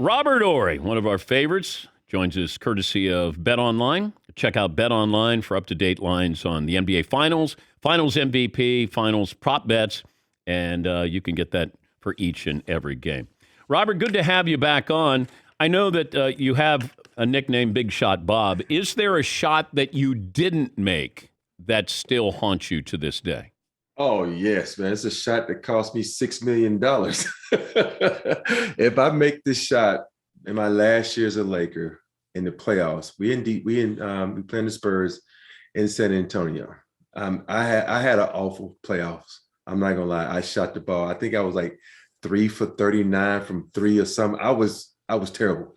Robert Horry, one of our favorites, joins us courtesy of BetOnline. Check out BetOnline for up-to-date lines on the NBA Finals, Finals MVP, Finals prop bets, and you can get that for each and every game. Robert, good to have you back on. I know that you have a nickname, Big Shot Bob. Is there a shot that you didn't make that still haunts you to this day? Oh, yes, man. It's a shot that cost me $6 million. If I make this shot in my last year as a Laker in the playoffs, we playing the Spurs in San Antonio. I had an awful playoffs. I'm not gonna lie. I shot the ball. I think I was like 3 for 39 from three or something. I was terrible.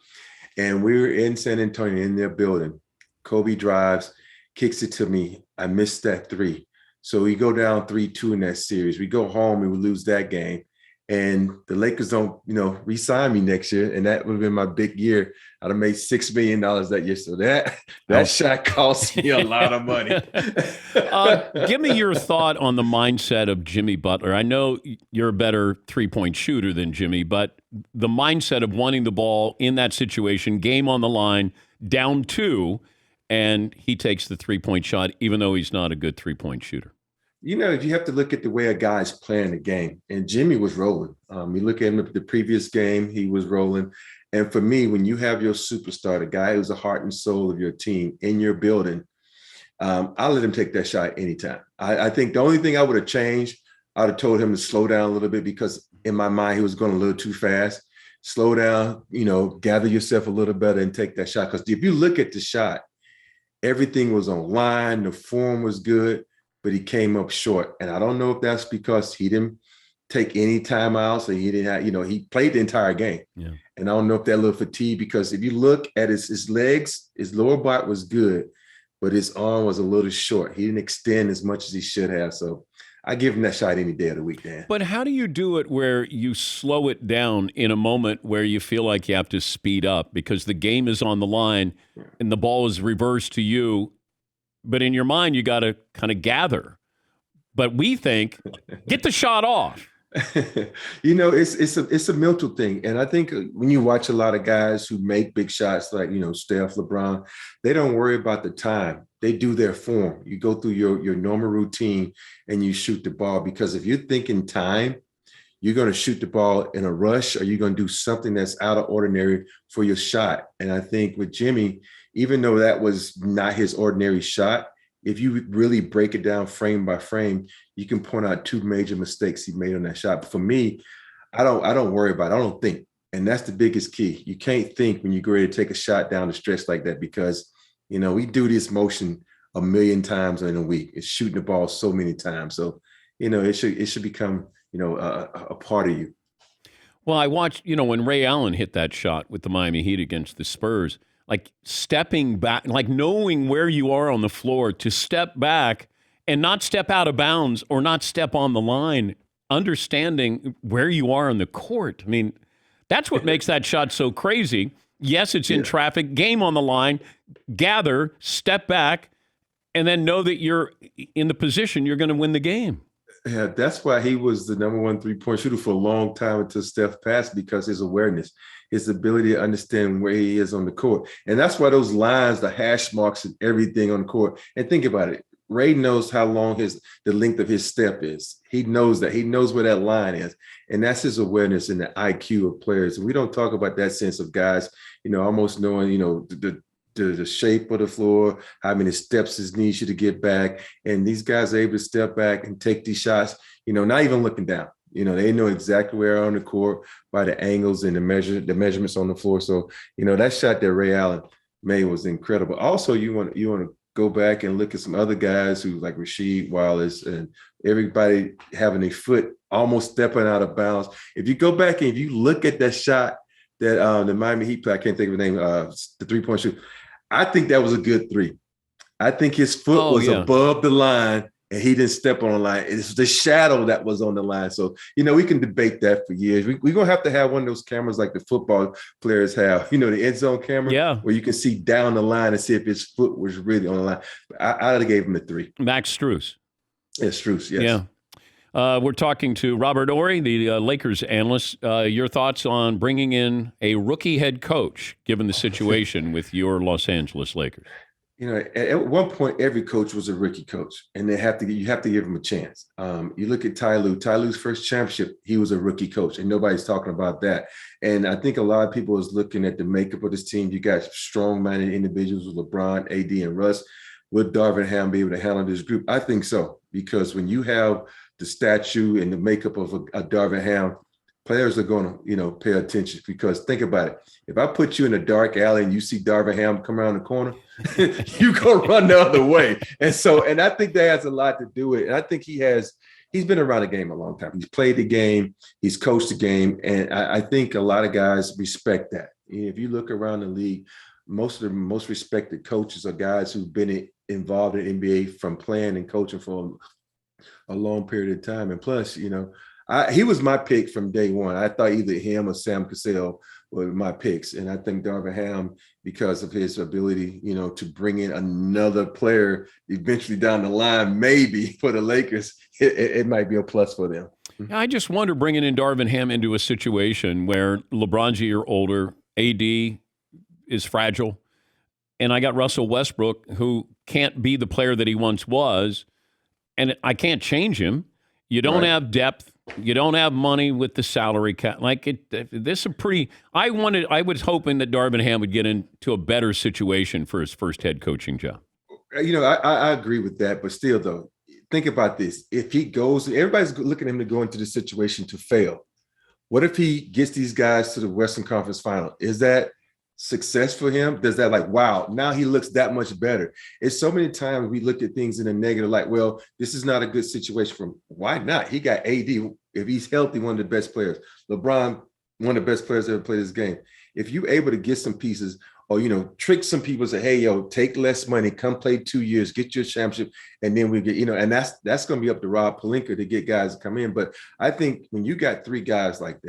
And we were in San Antonio in their building. Kobe drives, kicks it to me. I missed that three. So we go down 3-2 in that series. We go home and we lose that game. And the Lakers don't, re-sign me next year. And that would have been my big year. I'd have made $6 million that year. So that shot cost me a lot of money. Give me your thought on the mindset of Jimmy Butler. I know you're a better three-point shooter than Jimmy, but the mindset of wanting the ball in that situation, game on the line, down 2, and he takes the three-point shot, even though he's not a good three-point shooter. You have to look at the way a guy's playing the game. And Jimmy was rolling. You look at him at the previous game, he was rolling. And for me, when you have your superstar, the guy who's the heart and soul of your team in your building, I'll let him take that shot anytime. I think the only thing I would have changed, I would have told him to slow down a little bit because in my mind, he was going a little too fast. Slow down, gather yourself a little better and take that shot. Because if you look at the shot, everything was on line. The form was good. But he came up short. And I don't know if that's because he didn't take any timeouts, or he didn't have, he played the entire game. Yeah. And I don't know if that little fatigue, because if you look at his legs, his lower body was good, but his arm was a little short. He didn't extend as much as he should have. So I give him that shot any day of the week, Dan. But how do you do it where you slow it down in a moment where you feel like you have to speed up because the game is on the line and the ball is reversed to you? But in your mind, you got to kind of gather. But we think, get the shot off. It's a mental thing. And I think when you watch a lot of guys who make big shots like, Steph, LeBron, they don't worry about the time. They do their form. You go through your normal routine and you shoot the ball. Because if you're thinking time, you're going to shoot the ball in a rush, or you're going to do something that's out of ordinary for your shot. And I think with Jimmy, even though that was not his ordinary shot, if you really break it down frame by frame, you can point out 2 major mistakes he made on that shot. But for me, I don't worry about it. I don't think. And that's the biggest key. You can't think when you go ready to take a shot down the stretch like that, because, we do this motion a million times in a week. It's shooting the ball so many times. So, it should become, a part of you. Well, I watched, when Ray Allen hit that shot with the Miami Heat against the Spurs, like stepping back, like knowing where you are on the floor to step back and not step out of bounds or not step on the line, understanding where you are on the court. I mean, that's what makes that shot so crazy. Yes, it's in traffic, game on the line, gather, step back, and then know that you're in the position you're going to win the game. Yeah, that's why he was the number 1 3-point shooter for a long time until Steph passed, because his awareness, his ability to understand where he is on the court. And that's why those lines, the hash marks and everything on the court. And think about it. Ray knows how long the length of his step is. He knows that. He knows where that line is. And that's his awareness and the IQ of players. And we don't talk about that sense of guys, almost knowing, the shape of the floor, how many steps it needs you to get back. And these guys are able to step back and take these shots, not even looking down. They know exactly where on the court by the angles and the measurements on the floor. So, that shot that Ray Allen made was incredible. Also, you want to go back and look at some other guys who like Rasheed Wallace and everybody having a foot almost stepping out of bounds. If you go back and if you look at that shot that the Miami Heat play, I can't think of the name, the 3-point shoot. I think that was a good 3. I think his foot was above the line and he didn't step on the line. It's the shadow that was on the line. So, we can debate that for years. We're going to have one of those cameras like the football players have, the end zone camera, where you can see down the line and see if his foot was really on the line. I'd have gave him a 3. Max Strus. Yeah, Strus, yes. Yeah. We're talking to Robert Horry, the Lakers analyst. Your thoughts on bringing in a rookie head coach, given the situation with your Los Angeles Lakers? At one point, every coach was a rookie coach, and you have to give him a chance. You look at Ty Lue's first championship, he was a rookie coach, and nobody's talking about that. And I think a lot of people is looking at the makeup of this team. You got strong-minded individuals with LeBron, AD, and Russ. Will Darvin Ham be able to handle this group? I think so, because when you have the statue and the makeup of a Darvin Ham, players are going to, pay attention, because think about it. If I put you in a dark alley and you see Darvin Ham come around the corner, you go run the other way. And I think that has a lot to do with it. And I think he's been around the game a long time. He's played the game, he's coached the game. And I think a lot of guys respect that. If you look around the league, most of the most respected coaches are guys who've been involved in NBA from playing and coaching for a long period of time. And plus, he was my pick from day one. I thought either him or Sam Cassell were my picks. And I think Darvin Ham, because of his ability, to bring in another player eventually down the line, maybe for the Lakers, it might be a plus for them. I just wonder, bringing in Darvin Ham into a situation where LeBron's a year older, AD is fragile, and I got Russell Westbrook, who can't be the player that he once was, and I can't change him. You don't have depth. You don't have money with the salary cap. This is pretty. I was hoping that Darvin Ham would get into a better situation for his first head coaching job. I agree with that, but still, though, think about this. If he goes, everybody's looking at him to go into the situation to fail. What if he gets these guys to the Western Conference Final? Is that success for him? Does that wow, now he looks that much better? It's so many times we look at things in a negative, well, this is not a good situation for him. Why not? He got AD, if he's healthy, one of the best players. LeBron, one of the best players ever played this game. If you're able to get some pieces or, trick some people, say, hey, take less money, come play 2 years, get your championship, and then we get, and that's going to be up to Rob Pelinka to get guys to come in. But I think when you got three guys like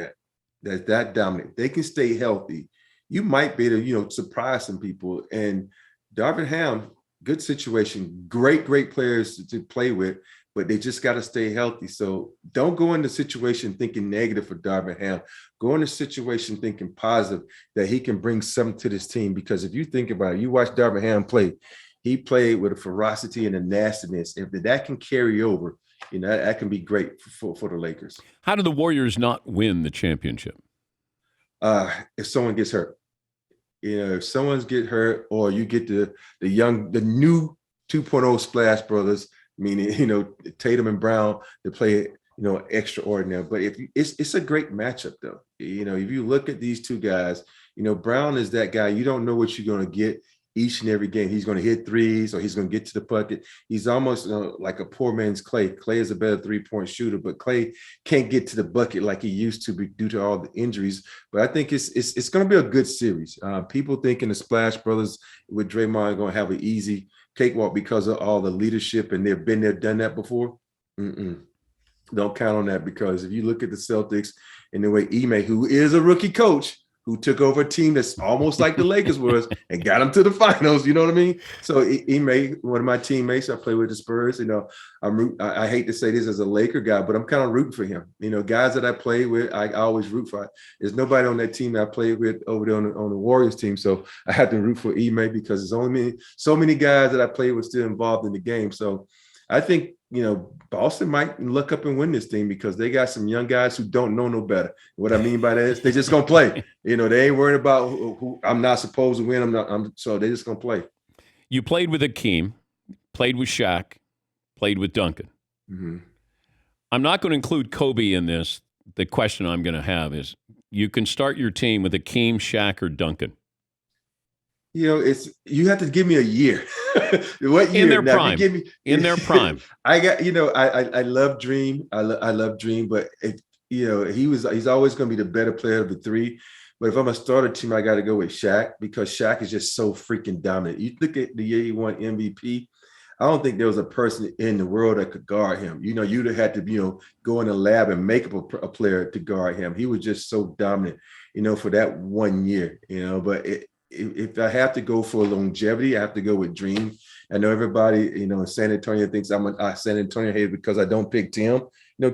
that dominant, they can stay healthy, you might be able to, surprise some people. And Darvin Ham, good situation, great players to play with, but they just got to stay healthy. So don't go in the situation thinking negative for Darvin Ham. Go in the situation thinking positive, that he can bring something to this team. Because if you think about it, you watch Darvin Ham play, he played with a ferocity and a nastiness. If that can carry over, that can be great for the Lakers. How do the Warriors not win the championship? If someone gets hurt, if someone's get hurt, or you get the new 2.0 Splash Brothers, meaning, Tatum and Brown, to play, extraordinary. But it's a great matchup, though. If you look at these two guys, Brown is that guy. You don't know what you're going to get each and every game. He's going to hit threes, or he's going to get to the bucket. He's almost like a poor man's Clay. Clay is a better three-point shooter, but Clay can't get to the bucket like he used to due to all the injuries. But I think it's going to be a good series. People thinking the Splash Brothers with Draymond are going to have an easy cakewalk because of all the leadership, and they've been there, done that before. Don't count on that, because if you look at the Celtics and the way Ime, who is a rookie coach, who took over a team that's almost like the Lakers was and got them to the finals, you know what I mean? So Ime, one of my teammates, I play with the Spurs, I hate to say this as a Laker guy, but I'm kind of rooting for him. Guys that I play with, I always root for. There's nobody on that team that I played with over there on the Warriors team, so I had to root for Ime, because there's only so many guys that I played with still involved in the game. So I think, Boston might look up and win this thing, because they got some young guys who don't know no better. What I mean by that is they just going to play. They ain't worried about who I'm not supposed to win. So they just going to play. You played with Akeem, played with Shaq, played with Duncan. Mm-hmm. I'm not going to include Kobe in this. The question I'm going to have is, you can start your team with Akeem, Shaq, or Duncan. You have to give me a year. What year? In their prime. In their prime. I got, I love Dream. I love Dream, but he's always going to be the better player of the three. But if I'm a starter team, I got to go with Shaq, because Shaq is just so freaking dominant. You look at the year he won MVP. I don't think there was a person in the world that could guard him. You'd have had to, go in the lab and make up a player to guard him. He was just so dominant, for that 1 year, but if I have to go for longevity, I have to go with Dream. I know everybody, in San Antonio thinks I'm a San Antonio hater because I don't pick Tim.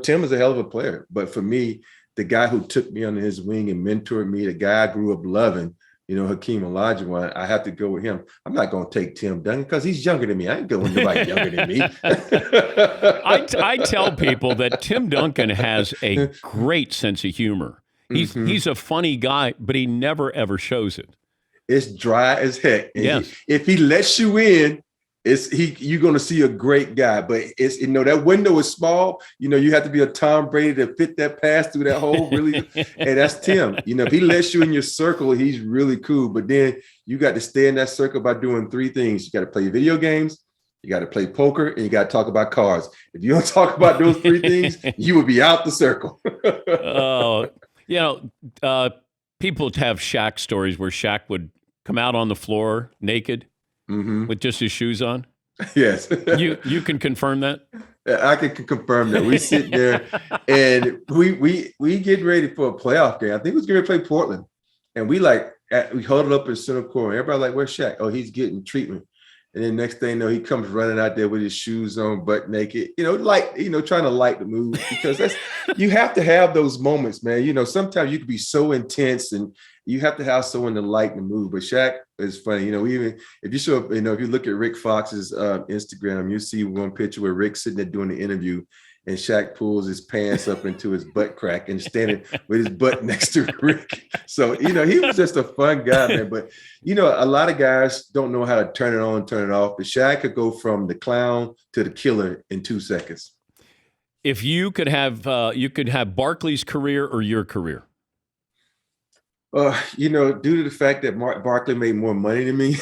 Tim is a hell of a player, but for me, the guy who took me under his wing and mentored me, the guy I grew up loving, Hakeem Olajuwon, I have to go with him. I'm not going to take Tim Duncan because he's younger than me. I ain't going with nobody younger than me. I tell people that Tim Duncan has a great sense of humor. He's a funny guy, but he never, ever shows it. It's dry as heck. And yes. If he lets you in, you're going to see a great guy, but it's that window is small. You have to be a Tom Brady to fit that pass through that hole. Really, and that's Tim. If he lets you in your circle, he's really cool. But then you got to stay in that circle by doing three things. You got to play video games, you got to play poker, and you got to talk about cars. If you don't talk about those three things, you will be out the circle. People have Shaq stories where Shaq would come out on the floor naked. Mm-hmm. With just his shoes on? Yes. You can confirm that? I can confirm that. We sit there and we get ready for a playoff game. I think we was going to play Portland. And we huddled up in center court. Everybody like, where's Shaq? Oh, he's getting treatment. And then next thing you know, he comes running out there with his shoes on, butt naked, trying to light the mood, because you have to have those moments, man. Sometimes you can be so intense and you have to have someone to lighten the mood. But Shaq is funny. Even if you show up, if you look at Rick Fox's Instagram, you see one picture where Rick's sitting there doing the interview and Shaq pulls his pants up into his butt crack and standing with his butt next to Rick. So, he was just a fun guy, man. But, a lot of guys don't know how to turn it on, turn it off. But Shaq could go from the clown to the killer in 2 seconds. If you could have Barkley's career or your career? Due to the fact that Mark Barkley made more money than me,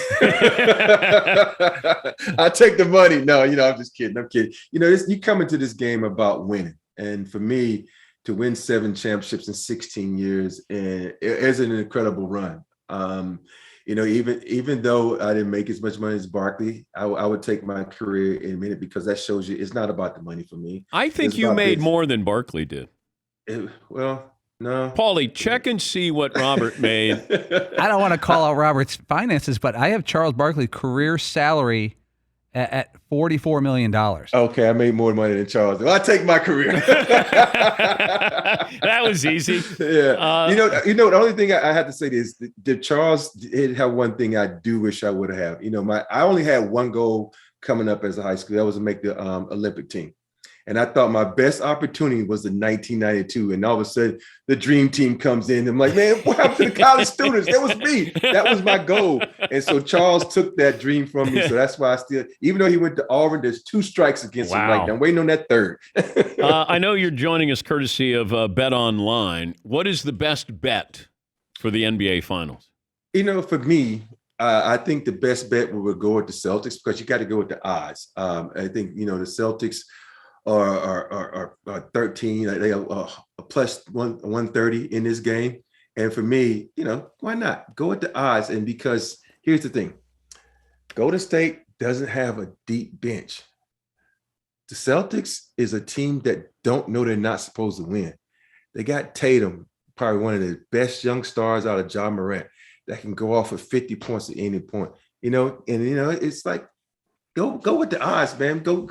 I take the money. No, I'm just kidding. I'm kidding. You come into this game about winning. And for me to win 7 championships in 16 years, and it is an incredible run. Even though I didn't make as much money as Barkley, I would take my career in a minute, because that shows you it's not about the money for me. I think you made more than Barkley did. No. Paulie, check and see what Robert made. I don't want to call out Robert's finances, but I have Charles Barkley's career salary at $44 million. Okay, I made more money than Charles. Well, I take my career. That was easy. Yeah. The only thing I have to say is that Charles did have one thing I do wish I would have. I only had one goal coming up as a high school. That was to make the Olympic team. And I thought my best opportunity was in 1992. And all of a sudden, the dream team comes in. I'm like, man, what happened to the college students? That was me. That was my goal. And so Charles took that dream from me. So that's why even though he went to Auburn, there's 2 strikes against him right now. I'm waiting on that third. I know you're joining us courtesy of Bet Online. What is the best bet for the NBA Finals? For me, I think the best bet would go with the Celtics, because you got to go with the odds. I think, the Celtics are 13. They are plus 130 in this game. And for me, why not go with the odds? And because here's the thing, Golden State doesn't have a deep bench. The Celtics is a team that don't know they're not supposed to win. They got Tatum, probably one of the best young stars out of Ja Morant, that can go off for 50 points at any point. It's like, Go with the odds, man. Go with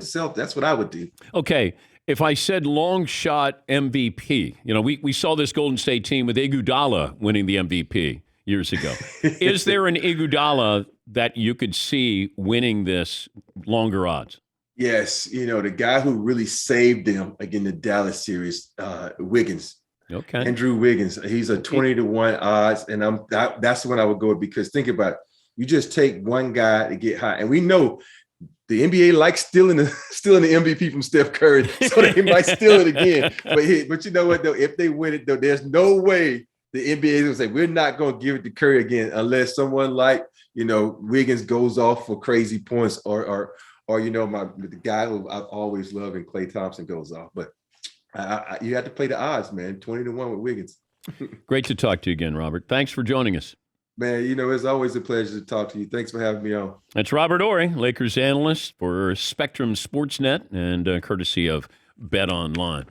the Celtics. That's what I would do. Okay. If I said long shot MVP, we saw this Golden State team with Iguodala winning the MVP years ago. Is there an Iguodala that you could see winning this longer odds? Yes. The guy who really saved them again, the Dallas series, Wiggins. Okay. Andrew Wiggins. He's a 20-1 odds. And that's the one I would go with, because think about it. You just take one guy to get high. And we know the NBA likes stealing the MVP from Steph Curry, so they might steal it again. But you know what, though? If they win it, though, there's no way the NBA is going to say, we're not going to give it to Curry again, unless someone like, Wiggins goes off for crazy points, or the guy who I've always loved, and Klay Thompson, goes off. But you have to play the odds, man. 20-1 with Wiggins. Great to talk to you again, Robert. Thanks for joining us. Man, it's always a pleasure to talk to you. Thanks for having me on. That's Robert Horry, Lakers analyst for Spectrum Sportsnet, and courtesy of Bet Online.